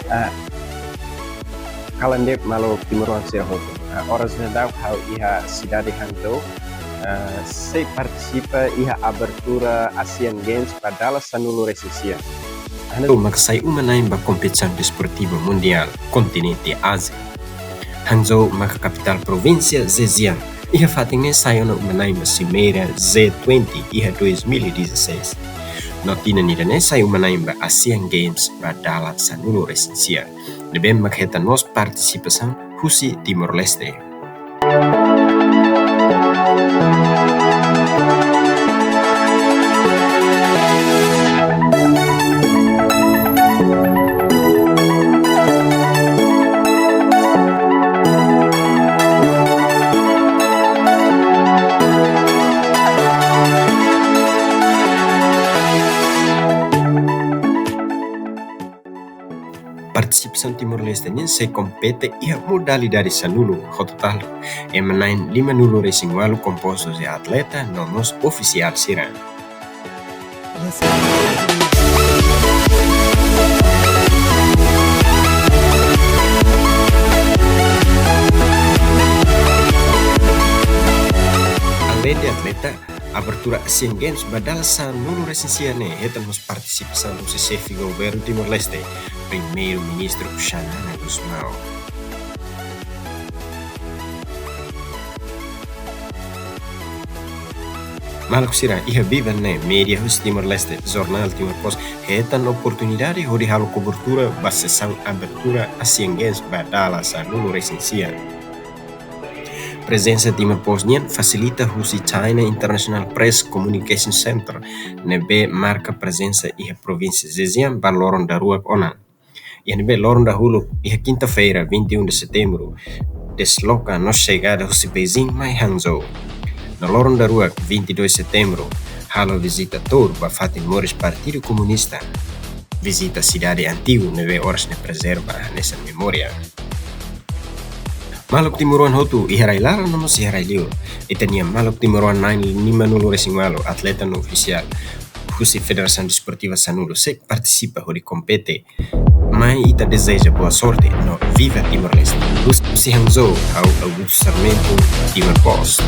Ah, Kalande malo Timuruan Serroto. Horas Nadal how iha cidade Hangzhou. Se participa iha abertura Asian Games pada Sanulu Resisia. Hangzhou magsay umanay ba kompetisyon desportivo mundial kontinente Asia. Hangzhou maka kapital provincia Zhejiang. Iha fatingnya sayo na umanay ba Cimeira Z20 iha 2016. Notina nirane sayo umanay ba Asian Games pada Sanulu Resisia. Lebih maghetan nos participação husi Timor-Leste. Participação Timor-Leste se compete e modalidade sanulu, total e menain 5 nulu racing walu compostos de atleta nomos oficial siran. Além de atleta, abertura Asian Games badal sanulu recensiane estamos participação do chefe governo Timor-Leste, primeiro-ministro Xanana Gusmão. Malak sira iha viva ne media hus Timor-Leste, jornal Timor-Post, hetan oportunidade de halo cobertura ba sessão abertura Asian Games badala sanulu recensiane. Presença Timor-Post facilita husi China International Press Communication Center, nebe marca presença iha província Zhejiang ba Lorong Daruak Onan. E nebe Lorong Dahulu iha quinta-feira, 21 de setembro, desloca nos chegada husi Beijing mai Hangzhou. No Lorong Daruak, 22 de setembro, halo visita todo ba Fatin Moris Partido Comunista. Visita cidade antiga, nebe horas ne preserva nessa memória. Maluk Timuruan Hotu iharai lara nomos iharai liur. Itania Maluk Timuruan 9 nulu racing walu atleta no oficial. Husi Federação Desportiva Sanulu se participa de compete. Mas ita deseja boa sorte no Viva Timor-Leste. Husi Hangzhou ao Augusto Sarmento Timor-Post.